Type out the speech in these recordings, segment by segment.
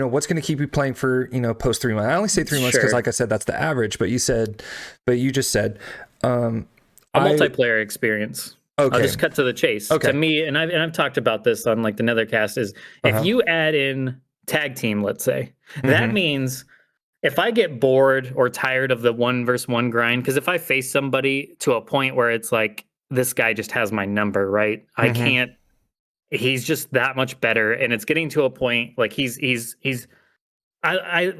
what's going to keep you playing for, post 3 months? I only say 3 months because, Sure. like I said, that's the average. But you just said, A multiplayer experience. I'll okay, just cut to the chase. To okay, me, and I've talked about this on like the Nethercast, is if uh-huh, you add in tag team, let's say, that mm-hmm, means if I get bored or tired of the 1 versus 1 grind, because if I face somebody to a point where it's like this guy just has my number, right? I mm-hmm, can't. He's just that much better, and it's getting to a point like he's I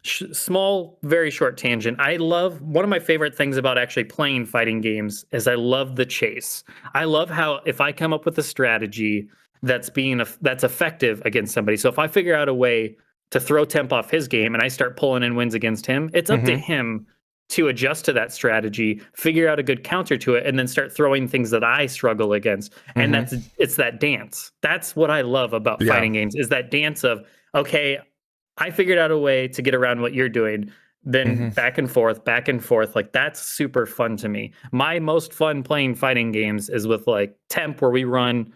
small, very short tangent. I love one of my favorite things about actually playing fighting games is I love the chase. I love how if I come up with a strategy that's effective against somebody. So if I figure out a way to throw temp off his game and I start pulling in wins against him, it's up to mm-hmm, him to adjust to that strategy, figure out a good counter to it, and then start throwing things that I struggle against. And mm-hmm. it's that dance. That's what I love about Yeah. fighting games is that dance of okay, I figured out a way to get around what you're doing. Then Mm-hmm. back and forth, back and forth. Like that's super fun to me. My most fun playing fighting games is with like temp where we run,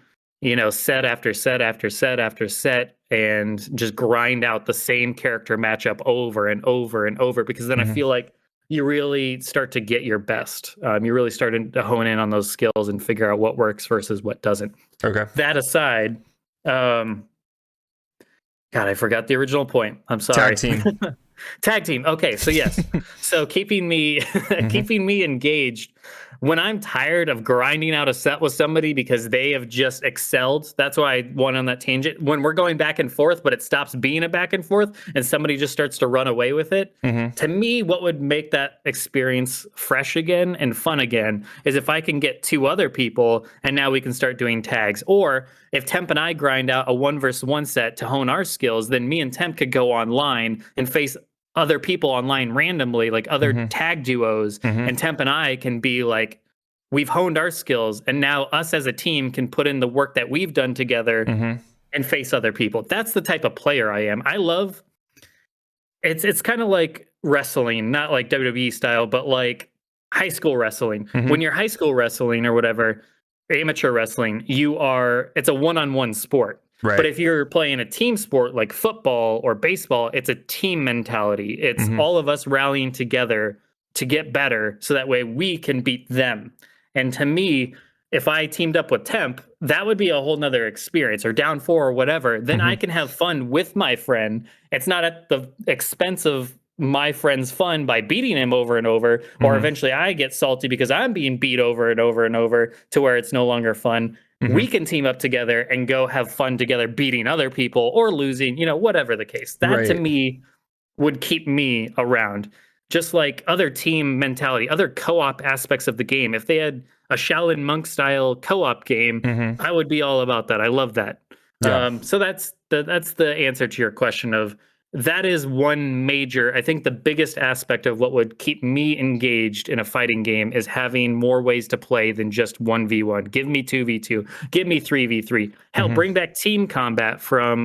set after set after set after set and just grind out the same character matchup over and over and over because then I Mm-hmm. feel like you really start to get your best. You really start to hone in on those skills and figure out what works versus what doesn't. Okay. That aside, um, God, I forgot the original point. I'm Tag sorry. team. Tag team. Okay, so yes. So keeping me Mm-hmm. keeping me engaged when I'm tired of grinding out a set with somebody because they have just excelled. That's why I went on that tangent. When we're going back and forth, but it stops being a back and forth and somebody just starts to run away with it. Mm-hmm. To me, what would make that experience fresh again and fun again is if I can get 2 other people and now we can start doing tags. Or if Temp and I grind out a 1 versus 1 set to hone our skills, then me and Temp could go online and face other people online randomly, like other Mm-hmm. tag duos, Mm-hmm. and Temp and I can be like, we've honed our skills, and now us as a team can put in the work that we've done together Mm-hmm. and face other people. That's the type of player I am. I love it's kind of like wrestling, not like WWE style, but like high school wrestling. Mm-hmm. When you're high school wrestling or whatever, amateur wrestling, it's a one-on-one sport. But Right. if you're playing a team sport like football or baseball, it's a team mentality. It's Mm-hmm. all of us rallying together to get better so that way we can beat them. And to me, if I teamed up with Temp, that would be a whole nother experience or down four or whatever. Then Mm-hmm. I can have fun with my friend. It's not at the expense of my friend's fun by beating him over and over, or Mm-hmm. eventually I get salty because I'm being beat over and over and over to where it's no longer fun. Mm-hmm. We can team up together and go have fun together, beating other people or losing, whatever the case. That to Right. me would keep me around. Just like other team mentality, other co-op aspects of the game. If they had a Shaolin Monk style co-op game, Mm-hmm. I would be all about that. I love that. Yeah. So that's the answer to your question of that is one major, I think the biggest aspect of what would keep me engaged in a fighting game is having more ways to play than just 1v1. Give me 2v2, give me 3v3. Hell, Mm-hmm. bring back team combat from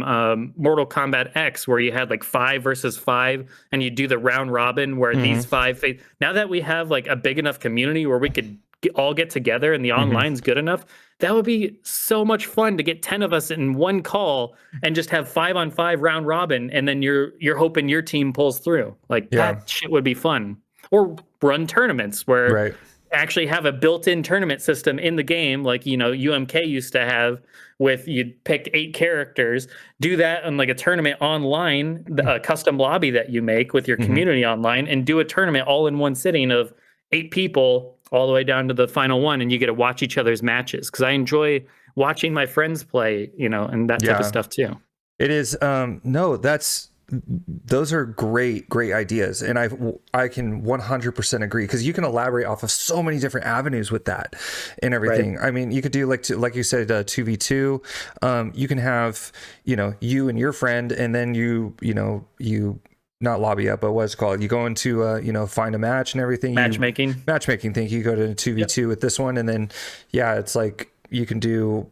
Mortal Kombat X, where you had like 5 versus 5 and you do the round robin where Mm-hmm. these now that we have like a big enough community where we could all get together and the Mm-hmm. online's good enough, that would be so much fun to get 10 of us in one call and just have 5-on-5 round robin, and then you're hoping your team pulls through. Like Yeah. that shit would be fun. Or run tournaments where Right. actually have a built-in tournament system in the game, like UMK used to have, with you'd pick 8 characters, do that on like a tournament online, a custom lobby that you make with your Mm-hmm. community online, and do a tournament all in one sitting of 8 people all the way down to the final one, and you get to watch each other's matches because I enjoy watching my friends play, and that type of Yeah. stuff too. It is. No, those are great ideas. And I can 100% agree because you can elaborate off of so many different avenues with that and everything. Right. I mean, you could do like you said, 2v2. You can have, you and your friend, and then you not lobby up, but what's it called? You go into, find a match and everything. Matchmaking. Matchmaking thing. You go to 2v2 with this one. And then, yeah, it's like you can do,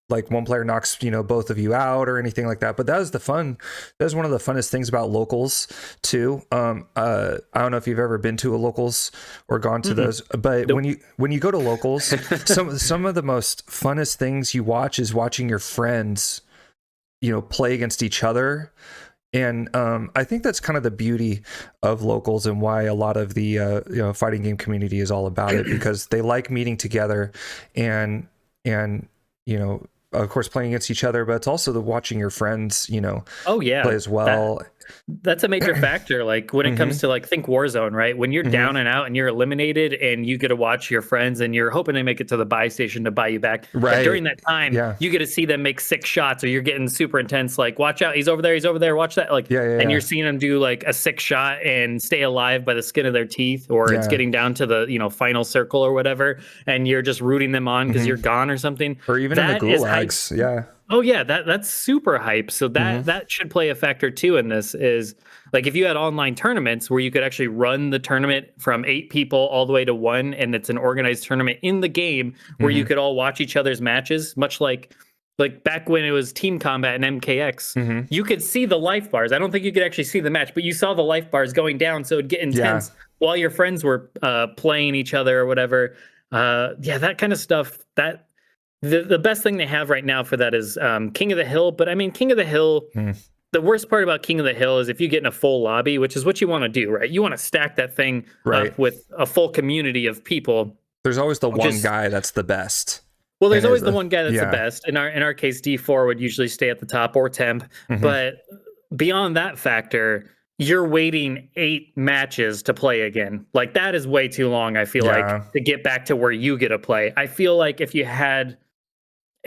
like one player knocks, both of you out or anything like that. But that was the fun. That was one of the funnest things about locals too. I don't know if you've ever been to a locals or gone to those, but Nope. when you go to locals, some of the most funnest things you watch is watching your friends play against each other. And I think that's kind of the beauty of locals and why a lot of the fighting game community is all about it, because they like meeting together and of course playing against each other, but it's also the watching your friends Oh yeah, play as well. that's a major factor. Like when it comes to like think Warzone, right? When you're down and out and you're eliminated and you get to watch your friends and you're hoping they make it to the buy station to buy you back. But Right. during that time, you get to see them make 6 shots, or you're getting super intense. Like, watch out, he's over there, watch that. Like, and you're seeing them do like a 6 shot and stay alive by the skin of their teeth, or it's getting down to the final circle or whatever, and you're just rooting them on because you're gone or something. Or even that in the gulags. Yeah. Oh yeah, that's super hype. So that should play a factor too in this. Is like if you had online tournaments where you could actually run the tournament from 8 people all the way to 1, and it's an organized tournament in the game where you could all watch each other's matches, much like back when it was Team Combat and MKX, you could see the life bars. I don't think you could actually see the match, but you saw the life bars going down, so it'd get intense while your friends were playing each other or whatever. That kind of stuff. The best thing they have right now for that is King of the Hill. But I mean, King of the Hill, the worst part about King of the Hill is if you get in a full lobby, which is what you want to do, right? You want to stack that thing up with a full community of people. There's always the one guy that's the best. Well, there's always the one guy that's the best. In our case, D4 would usually stay at the top, or temp. But beyond that factor, you're waiting 8 matches to play again. Like, that is way too long, I feel like, to get back to where you get to play. I feel like if you had...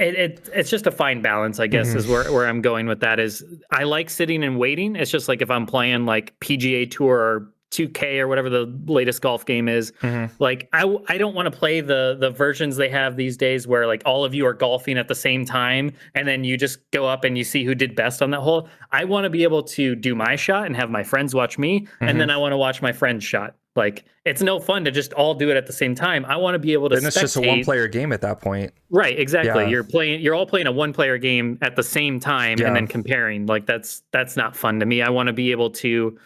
It's just a fine balance, I guess, is where I'm going with that. Is I like sitting and waiting. It's just like if I'm playing like PGA Tour or 2K or whatever the latest golf game is, like I don't want to play the versions they have these days where like all of you are golfing at the same time and then you just go up and you see who did best on that hole. I want to be able to do my shot and have my friends watch me, and then I want to watch my friend's shot. Like, it's no fun to just all do it at the same time. I want to be able to. Then it's just a one-player game at that point. Right, exactly. You're all playing a one-player game at the same time and then comparing. Like, that's not fun to me. I want to be able to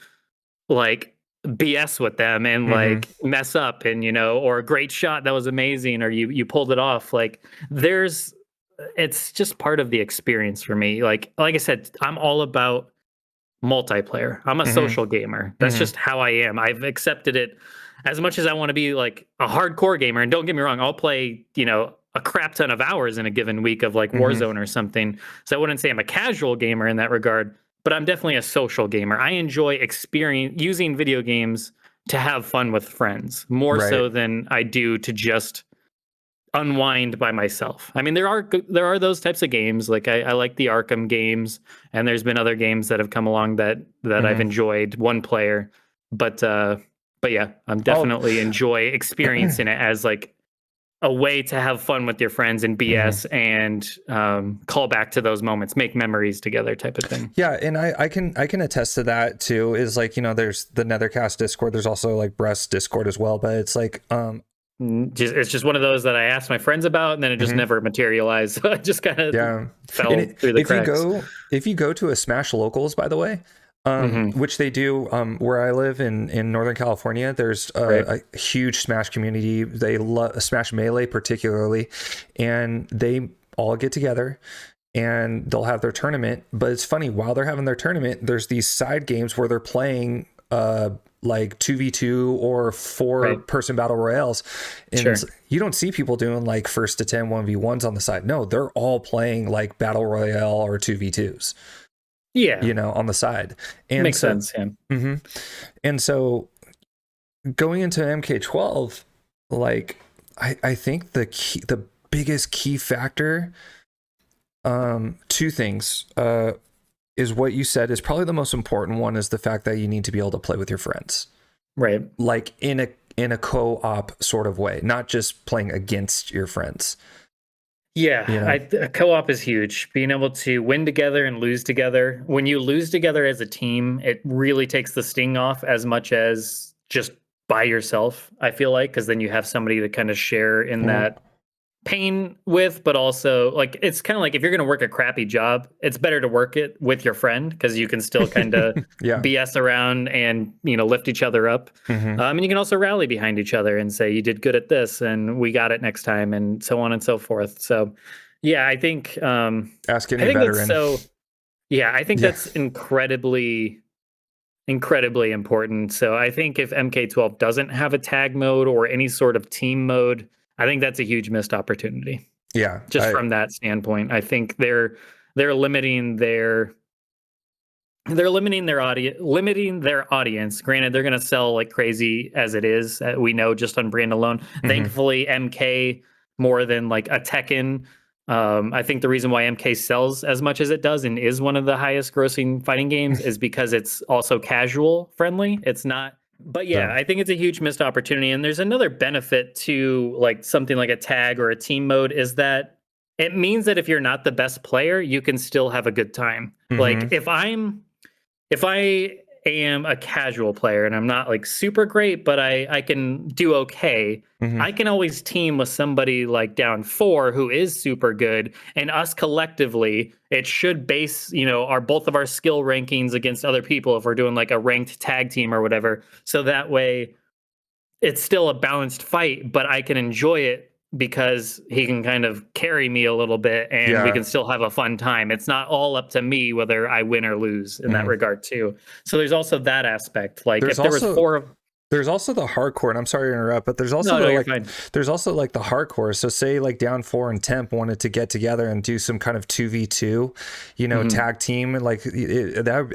like BS with them and like mess up and or a great shot that was amazing, or you pulled it off. Like, it's just part of the experience for me. Like I said, I'm all about multiplayer. I'm a social gamer. That's just how I am. I've accepted it as much as I want to be like a hardcore gamer. And don't get me wrong, I'll play, a crap ton of hours in a given week of like Warzone or something. So I wouldn't say I'm a casual gamer in that regard, but I'm definitely a social gamer. I enjoy using video games to have fun with friends more so than I do to just unwind by myself. I mean, there are those types of games. Like I like the Arkham games, and there's been other games that have come along that I've enjoyed one player. But yeah, I'm definitely enjoy experiencing it as like a way to have fun with your friends and BS and call back to those moments, make memories together, type of thing. Yeah, and I can attest to that too. Is like there's the Nethercast Discord. There's also like Breast Discord as well. But it's like it's just one of those that I asked my friends about, and then it just never materialized. So I just kind of fell through the cracks. If you go to a Smash Locals, by the way, which they do where I live in Northern California, there's a huge Smash community. They love Smash Melee particularly, and they all get together and they'll have their tournament. But it's funny, while they're having their tournament, there's these side games where they're playing like 2v2 or 4-person battle royales, and you don't see people doing like first to 10 1v1s on the side. No, they're all playing like battle royale or 2v2s on the side. And makes sense. And so going into MK12, like I think the biggest key factor, 2 things, is what you said is probably the most important one, is the fact that you need to be able to play with your friends. Right. Like in a co-op sort of way, not just playing against your friends. Yeah, co-op is huge. Being able to win together and lose together. When you lose together as a team, it really takes the sting off as much as just by yourself, I feel like, because then you have somebody to kind of share in that pain with, but also like it's kind of like if you're going to work a crappy job, it's better to work it with your friend because you can still kind of BS around and lift each other up. And you can also rally behind each other and say you did good at this and we got it next time, and so on and so forth. So yeah, I think ask any veteran. Yeah, I think Yeah. that's incredibly important. So I think if MK12 doesn't have a tag mode or any sort of team mode, I think that's a huge missed opportunity. Yeah. Just from that standpoint, I think they're limiting their audience. Granted, they're going to sell like crazy as it is. We know just on brand alone. Mhm. Thankfully, MK more than like a Tekken. I think the reason why MK sells as much as it does and is one of the highest grossing fighting games is because it's also casual friendly. It's not. But yeah, So, I think it's a huge missed opportunity. And there's another benefit to like something like a tag or a team mode is that it means that if you're not the best player, you can still have a good time. Like mhm. if I am a casual player and I'm not like super great, but I can do okay, Mhm. I can always team with somebody like down four who is super good, and us collectively, it should base, our both of our skill rankings against other people if we're doing like a ranked tag team or whatever. So that way it's still a balanced fight, but I can enjoy it because he can kind of carry me a little bit and we Yeah. can still have a fun time. It's not all up to me whether I win or lose in that Mhm. regard too. So there's also that aspect. Like There's if there was also four of There's also the hardcore, and I'm sorry to interrupt, but no, no, you're fine. there's also like the hardcore. So say like Down 4 and Temp wanted to get together and do some kind of 2v2, Mhm. tag team, like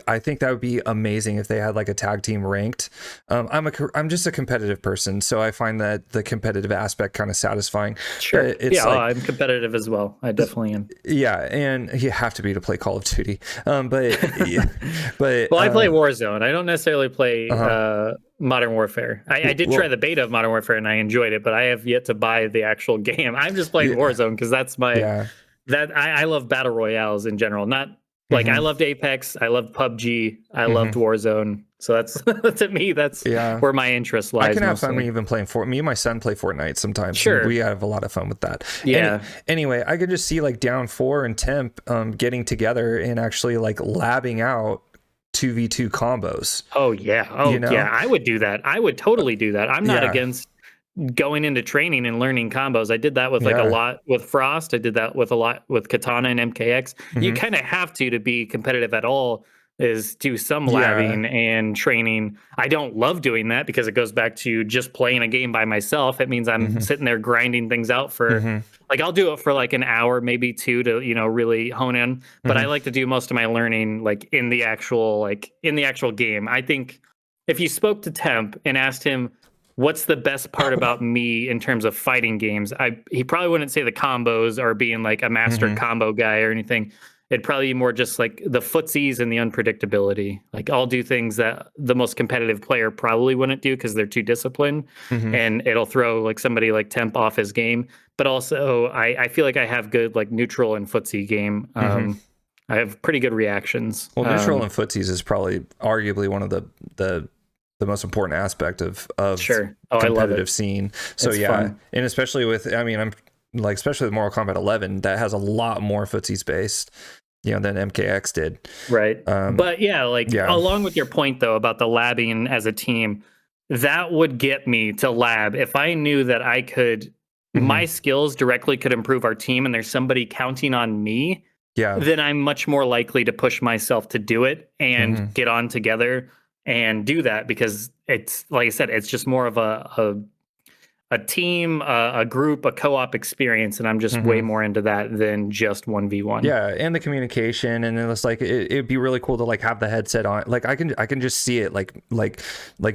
I think that would be amazing if they had like a tag team ranked. I'm just a competitive person, so I find that the competitive aspect kind of satisfying. Sure. But it's Yeah, like, I'm competitive as well. I definitely am. yeah, and you have to be to play Call of Duty. But yeah, but Well, I play Warzone. I don't necessarily play uh-huh. Modern Warfare. I did try Well, the beta of Modern Warfare and I enjoyed it, but I have yet to buy the actual game. I'm just playing yeah, Warzone because that's yeah. I love battle royales in general. Not like I Hmm. loved Apex, I loved PUBG, I loved Hmm. Warzone. So that's to me, that's Yeah. where my interest I lies can have fun when mostly. even playing Me and my son play Fortnite sometimes, and we Sure. have a lot of fun with that. Yeah. Anyway, I could just see like Down 4 and Temp getting together and actually like labbing out 2v2 combos. Oh yeah. You Oh yeah. know? I would do that. I would totally do that. I'm not Yeah, against going into training and learning combos. I did that with like a yeah. lot with Frost. I did that with a lot with Katana and MKX. You Hmm. kind of have to be competitive at all is do some Yeah. labbing and training. I don't love doing that because it goes back to just playing a game by myself. It means I'm Hmm. sitting there grinding things out for Hmm. like I'll do it for like an hour, maybe two to, really hone in. But I Hmm. like to do most of my learning like in the actual game. I think if you spoke to Temp and asked him what's the best part about me in terms of fighting games, he probably wouldn't say the combos or being like a master Hmm. combo guy or anything. It'd probably be more just like the footsies and the unpredictability. Like I'll do things that the most competitive player probably wouldn't do because they're too disciplined, Hmm. and it'll throw like somebody like Temp off his game. But also, I feel like I have good like neutral and footsie game. Hmm. I have pretty good reactions. Well, neutral and footsies is probably arguably one of the the most important aspect of Sure. Oh, I love it. competitive scene. So It's yeah, fun. and especially with, I mean, I'm like, especially with Mortal Kombat 11, that has a lot more footsies based, than MKX did. Right. Um, But yeah, like yeah. along with your point though about the labbing as a team, that would get me to lab if I knew that Hmm. my skills directly could improve our team and there's somebody counting on me, Yeah. then I'm much more likely to push myself to do it and Hmm. get on together and do that because it's like I said, it's just more of a team, a group, a co-op experience, and I'm just way Hmm. more into that than just 1v1. Yeah, and the communication, and it's like it'd be really cool to like have the headset on. Like I can just see it, like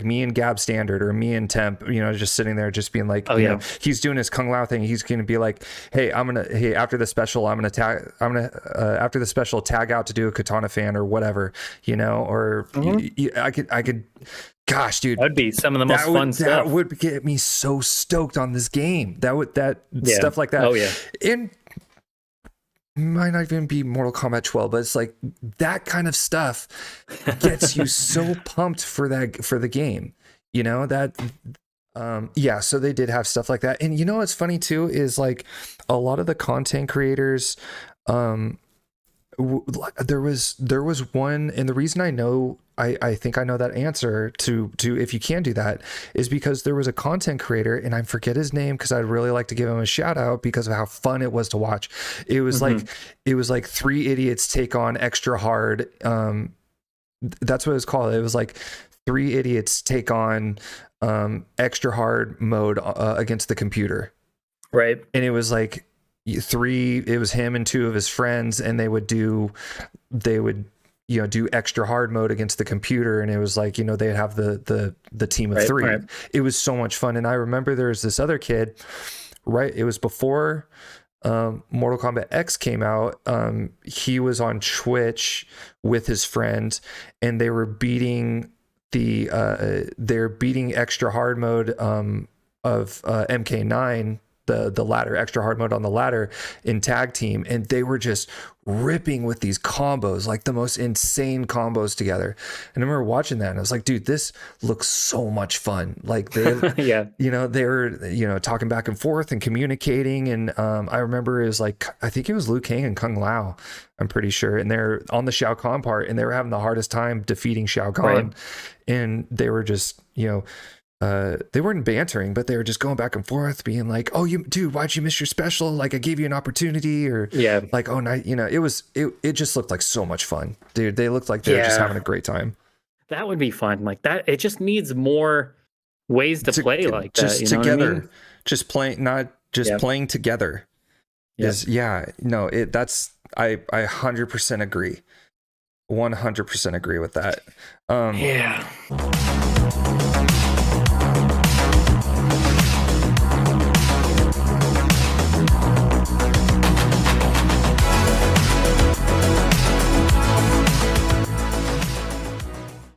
me and Gab Standard or me and Temp, just sitting there, just being like, Oh yeah. he's doing his Kung Lao thing. He's gonna be like, hey, after the special, after the special tag out to do a Katana fan or whatever, or Mhm. I could, gosh, dude, That'd be some of the most that fun would that stuff. would get me so stoked on this game. That Yeah. stuff like that. Oh yeah. And might not even be Mortal Kombat 12, but it's like that kind of stuff gets you so pumped for the game. That yeah, so they did have stuff like that. And what's funny too is like a lot of the content creators There was one, and the reason I know, I think I know that answer to if you can do that, is because there was a content creator, and I forget his name because I'd really like to give him a shout out because of how fun it was to watch. It was like three idiots take on extra hard. That's what it was called. It was like three idiots take on extra hard mode against the computer. Right. And it was like it was him and two of his friends, and they would do extra hard mode against the computer, and it was like, they'd have the team of three. Right. It was so much fun. And I remember there was this other kid, right? It was before Mortal Kombat X came out. He was on Twitch with his friend, and they were beating they're beating extra hard mode of MK9, the ladder, extra hard mode on the ladder in tag team, and they were just ripping with these combos, like the most insane combos together. And I remember watching that, and I was like, dude, this looks so much fun. Like they they were talking back and forth and communicating, and I remember it was like, I think it was Liu Kang and Kung Lao, I'm pretty sure, and they're on the Shao Kahn part, and they were having the hardest time defeating Shao Kahn. Right. And they were just they weren't bantering, but they were just going back and forth, being like, "Oh, dude, why'd you miss your special? Like, I gave you an opportunity," or like, "Oh, no," it just looked like so much fun, dude. They looked like they were just having a great time. That would be fun, like that. It just needs more ways to play like just that, together, what I mean? just playing, not just playing together. Is I 100% agree. 100% agree with that.